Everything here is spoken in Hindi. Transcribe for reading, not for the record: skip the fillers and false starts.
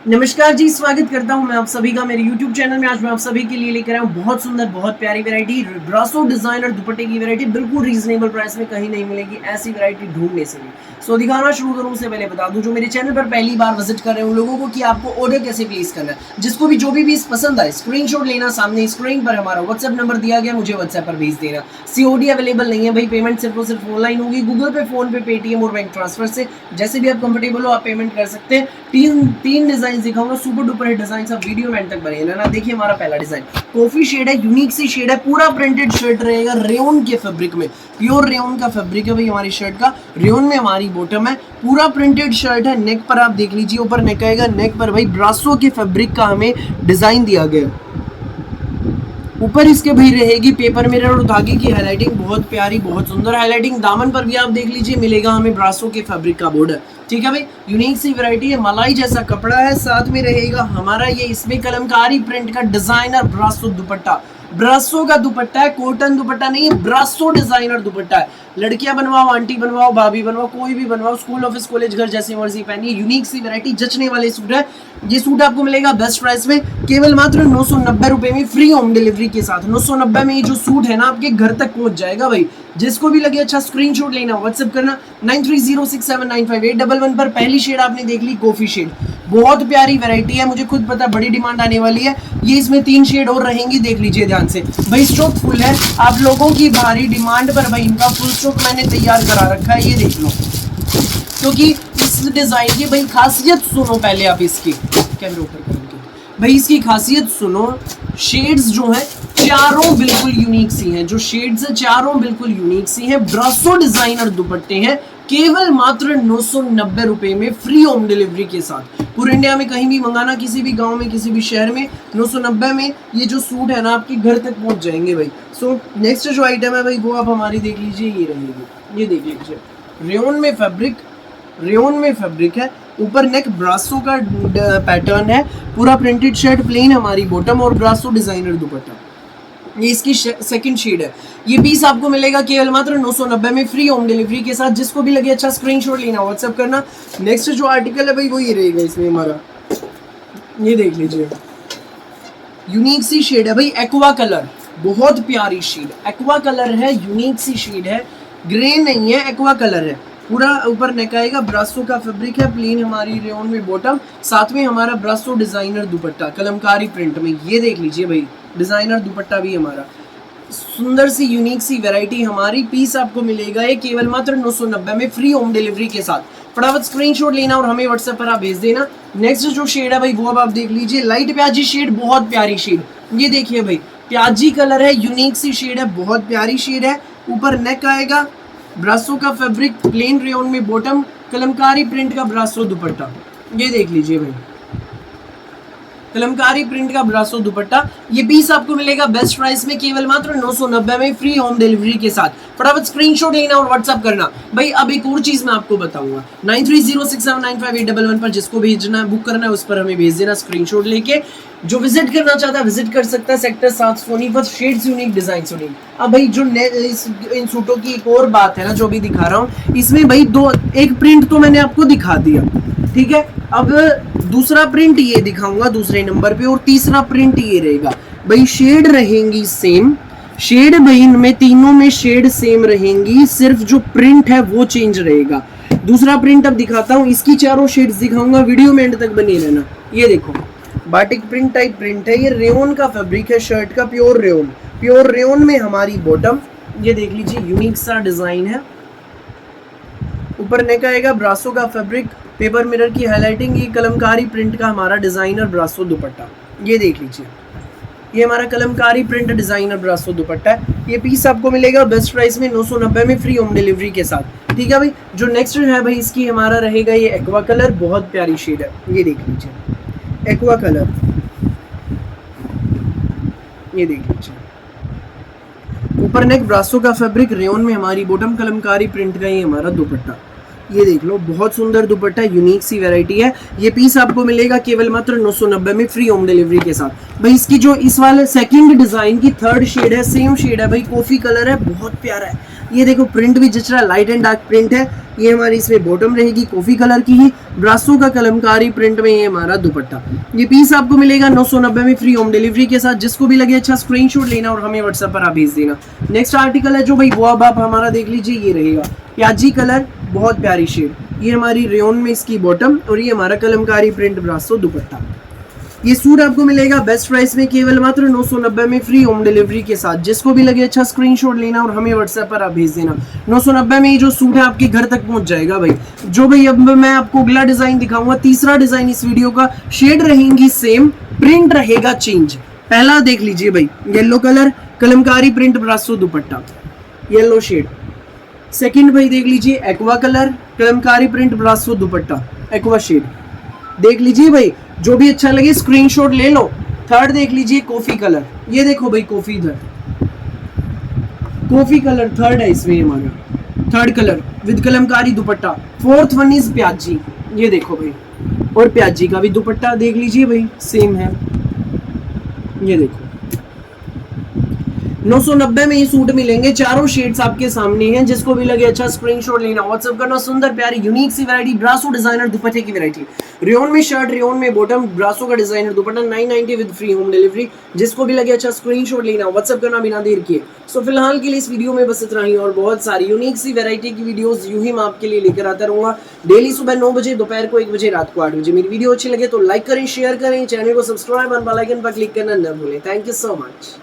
नमस्कार जी, स्वागत करता हूं मैं आप सभी का मेरे YouTube चैनल में। आज मैं आप सभी के लिए लेकर आया हूं बहुत सुंदर, बहुत प्यारी वैरायटी ब्रासो डिजाइनर दुपट्टे की वैरायटी। बिल्कुल रीजनेबल प्राइस में कहीं नहीं मिलेगी ऐसी वैरायटी ढूंढने से भी। सो दिखाना शुरू करूं उससे पहले बता दूं जो मेरे चैनल पर पहली बार विजिट कर रहे हैं उन लोगों को कि आपको ऑर्डर कैसे प्लेस करना है। जिसको भी जो भी पीस पसंद आए स्क्रीनशॉट लेना, सामने स्क्रीन पर हमारा व्हाट्सएप नंबर दिया गया, मुझे व्हाट्सएप पर भेज देना। सीओडी अवेलेबल नहीं है भाई, पेमेंट सिर्फ और सिर्फ ऑनलाइन होगी, गूगल पे, फोन पे, पेटीएम और बैंक ट्रांसफर से। जैसे भी आप कंफर्टेबल हो आप पेमेंट कर सकते हैं। तीन डिजाइन दिखाऊंगा, सुपर डुपर डिजाइन, सब वीडियो में एंड तक बने रहना। देखिए हमारा पहला डिजाइन कॉफी शेड है, यूनिक सी शेड है, पूरा प्रिंटेड शर्ट रहेगा रेयन के फैब्रिक में। प्योर रेयन का फैब्रिक है भाई हमारी शर्ट का। रेयन में हमारी बॉटम है, पूरा प्रिंटेड शर्ट है। नेक पर आप देख लीजिए, ऊपर नेक आएगा, नेक पर भाई ब्रासो के फैब्रिक का हमें डिजाइन दिया गया। ऊपर इसके भाई रहेगी पेपर मिरर और धागे की हाईलाइटिंग, बहुत प्यारी, बहुत सुंदर हाईलाइटिंग। दामन पर भी आप देख लीजिए मिलेगा हमें ब्रासो के फैब्रिक का बॉर्डर। ठीक है भाई, यूनिक सी वैरायटी है, मलाई जैसा कपड़ा है, साथ में रहेगा हमारा ये इसमें कलमकारी प्रिंट का डिजाइनर ब्रासो दुपट्टा। ब्रासो का दुपट्टा है, कॉटन दुपट्टा नहीं है, ब्रासो डिजाइनर दुपट्टा है। लड़कियां बनवाओ, आंटी बनवाओ, भाभी बनवाओ, कोई भी बनवाओ, स्कूल, ऑफिस, कॉलेज, घर जैसी मर्जी पहनिए। यूनिक सी वैरायटी, जचने वाले सूट है। ये सूट आपको मिलेगा बेस्ट प्राइस में, केवल मात्र 990 रुपए में, फ्री होम डिलीवरी के साथ। 990 में ये जो सूट है ना आपके घर तक पहुंच जाएगा भाई। जिसको भी लगे अच्छा स्क्रीनशॉट लेना, व्हाट्सएप करना 9306795811 पर। पहली शेड आपने देख ली कॉफी शेड, बहुत प्यारी वैरायटी है, मुझे खुद पता बड़ी डिमांड आने वाली है। ये इसमें 3 शेड और रहेंगी, देख लीजिए ध्यान से भाई। स्टॉक फुल है, आप लोगों की भारी डिमांड पर भाई इनका फुल स्टॉक मैंने तैयार करा रखा है, ये देख लो। क्योंकि इस डिजाइन की भाई खासियत सुनो पहले आप इसकी, कैमरे ऊपर करेंगे भाई, इसकी खासियत सुनो। शेड्स जो है चारों बिल्कुल यूनिक सी हैं, जो शेड्स है चारों बिल्कुल यूनिक सी हैं। ब्रासो डिजाइनर दुपट्टे हैं, केवल मात्र 990 रुपए में, फ्री होम डिलीवरी के साथ। पूरे इंडिया में कहीं भी मंगाना, किसी भी गांव में, किसी भी शहर में, 990 में ये जो सूट है ना आपके घर तक पहुंच जाएंगे भाई। सो नेक्स्ट जो आइटम है भाई वो आप हमारी देख लीजिए, ये रहेगी, ये देख लीजिए रेयन में फैब्रिक, रेयन में फैब्रिक है, ऊपर नेक ब्रासो का पैटर्न है, पूरा प्रिंटेड शर्ट, प्लेन हमारी बॉटम और ब्रासो डिजाइनर दुपट्टा। ये इसकी सेकंड शेड है। ये पीस आपको मिलेगा केवल मात्र 990 में, फ्री होम डिलीवरी के साथ। जिसको भी लगे अच्छा स्क्रीनशॉट लेना, व्हाट्सएप करना। नेक्स्ट जो आर्टिकल है भाई वो ये रहेगा इसमें हमारा, ये देख लीजिए यूनिक सी शेड है भाई, एक्वा कलर, बहुत प्यारी शेड, एक्वा कलर है, यूनिक सी शेड है, ग्रे नहीं है, एक्वा कलर है। पूरा ऊपर नेक आएगा, ब्रासो का फैब्रिक है, प्लेन हमारी रेयन में बॉटम, साथ में हमारा ब्रासो डिजाइनर दुपट्टा कलमकारी प्रिंट में, ये देख लीजिए भाई डिजाइनर दुपट्टा भी हमारा। सुंदर सी यूनिक सी वैरायटी हमारी। पीस आपको मिलेगा ये केवल मात्र 990 में, फ्री होम डिलीवरी के साथ। फटाफट स्क्रीनशॉट लेना और हमें व्हाट्सएप पर आप भेज देना। नेक्स्ट जो शेड है भाई वो अब आप देख लीजिए, लाइट प्याजी शेड, बहुत प्यारी शेड, ये देखिए भाई प्याजी कलर है, यूनिक सी शेड है, बहुत प्यारी शेड है। ऊपर नेक आएगा, ब्रासो का फैब्रिक, प्लेन रेयन में बॉटम, कलमकारी प्रिंट का ब्रासो दुपट्टा, ये देख लीजिए भाई कलमकारी प्रिंट का ब्रासो दुपट्टा। ये पीस आपको मिलेगा बेस्ट प्राइस में, केवल मात्र 990 में, फ्री होम डिलीवरी के साथ। फटाफट स्क्रीनशॉट लेना और व्हाट्सएप करना भाई। अब एक और चीज मैं आपको बताऊंगा, 9306795811 पर जिसको भेजना है, बुक करना है, उस पर हमें भेज देना स्क्रीनशॉट लेके। जो विजिट करना चाहता है विजिट कर सकता है, sector 7 Sonipat, shades unique, design unique. अब भाई जो इन सूटों की एक और बात है ना जो भी दिखा रहा हूँ, इसमें भाई एक प्रिंट तो मैंने आपको दिखा दिया, ठीक है। अब दूसरा प्रिंट ये दिखाऊंगा दूसरे नंबर पे, और तीसरा प्रिंट ये रहेगा भाई। शेड रहेंगी सेम, शेड भाई इनमें तीनों में शेड सेम रहेंगी, सिर्फ जो प्रिंट है वो चेंज रहेगा। दूसरा प्रिंट अब दिखाता हूँ, इसकी चारों शेड्स दिखाऊंगा, वीडियो में एंड तक बने रहना। ये देखो बाटिक प्रिंट टाइप प्रिंट है, ये रेयन का फैब्रिक है शर्ट का, प्योर रेयन, प्योर रेयन में हमारी बॉटम, ये देख लीजिए यूनिक सा डिजाइन है। ऊपर नेक आएगा, ब्रासो का फैब्रिक, पेपर मिरर की हाईलाइटिंग, ये कलमकारी प्रिंट का हमारा डिजाइनर ब्रासो दुपट्टा, ये देख लीजिए ये हमारा कलमकारी प्रिंट डिजाइनर ब्रासो दुपट्टा है। ये पीस आपको मिलेगा बेस्ट प्राइस में 990 में, फ्री होम डिलीवरी के साथ। ठीक है भाई। जो नेक्स्ट है भाई इसकी हमारा रहेगा ये एक्वा कलर, बहुत प्यारी शेड है, ये देख लीजिए एक्वा कलर, ये देख लीजिए। ऊपर नेक ब्रासो का फैब्रिक, रेयन में हमारी बॉटम, कलमकारी प्रिंट का ये हमारा दुपट्टा, ये देख लो बहुत सुंदर दुपट्टा, यूनिक सी वैरायटी है। ये पीस आपको मिलेगा केवल मात्र 990 में, फ्री होम डिलीवरी के साथ। भाई इसकी जो इस वाले सेकंड डिजाइन की थर्ड शेड है, सेम शेड है भाई, कॉफी कलर है, बहुत प्यारा है। ये देखो प्रिंट भी जच रहा है, लाइट एंड डार्क प्रिंट है, ये हमारी इसमें बॉटम रहेगी कॉफी कलर की ही, ब्रासो का कलमकारी प्रिंट में ये हमारा दुपट्टा। ये पीस आपको मिलेगा 990 में फ्री होम डिलीवरी के साथ। जिसको भी लगे अच्छा स्क्रीनशॉट लेना और हमें व्हाट्सएप पर आप भेज देना। नेक्स्ट आर्टिकल है जो भाई वो अब आप हमारा देख लीजिए, ये रहेगा प्याजी कलर, बहुत प्यारी शेड। ये हमारी रेयन में इसकी बॉटम और ये हमारा कलमकारी प्रिंट ब्रासो दुपट्टा। ये सूट आपको मिलेगा बेस्ट प्राइस में केवल मात्र 990 में फ्री होम डिलीवरी के साथ। जिसको भी लगे अच्छा स्क्रीनशॉट लेना और हमें व्हाट्सएप पर आप भेज देना। 990 में ये जो सूट है आपके घर तक पहुंच जाएगा भाई। जो भाई अब मैं आपको अगला डिजाइन दिखाऊंगा, तीसरा डिजाइन इस वीडियो का, शेड रहेंगी सेम, प्रिंट रहेगा चेंज। पहला देख लीजिए भाई, येलो कलर, कलमकारी प्रिंट ब्रासो दुपट्टा, येलो शेड। सेकंड भाई देख लीजिए एक्वा कलर, कलमकारी प्रिंट ब्रासो दुपट्टा, एक्वा शेड। देख लीजिए भाई, जो भी अच्छा लगे स्क्रीनशॉट ले लो। थर्ड देख लीजिए कॉफी कलर, ये देखो भाई कॉफी, इधर कॉफी कलर थर्ड है इसमें हमारा, third colour with Kalamkari dupatta. Fourth one is प्याजी, ये देखो भाई, और प्याजी का भी दुपट्टा देख लीजिए भाई सेम है, ये देखो 990 में ये सूट मिलेंगे। चारों शेड्स आपके सामने हैं। जिसको भी लगे अच्छा स्क्रीनशॉट लेना, व्हाट्सएप करना। सुंदर प्यारी यूनिक सी वैरायटी, ब्रासो डिजाइनर दुपट्टे की वैरायटी, रेयन में शर्ट, रेयन में बॉटम, ब्रासो का designer dupatta 990 with free home delivery. जिसको भी लगे अच्छा स्क्रीनशॉट लेना, व्हाट्सएप करना बिना देर किए। सो फिलहाल के लिए इस वीडियो में बस इतना ही, और बहुत सारी यूनिक सी वैरायटी की वीडियोस यूं ही मैं आपके लिए लेकर आता रहूंगा डेली, सुबह 9 बजे, दोपहर को 1 बजे, रात को 8 बजे। मेरी वीडियो अच्छी लगे तो लाइक करें, शेयर करें, चैनल को सब्सक्राइब और बेल आइकन पर क्लिक करना न भूलें। Thank you so much.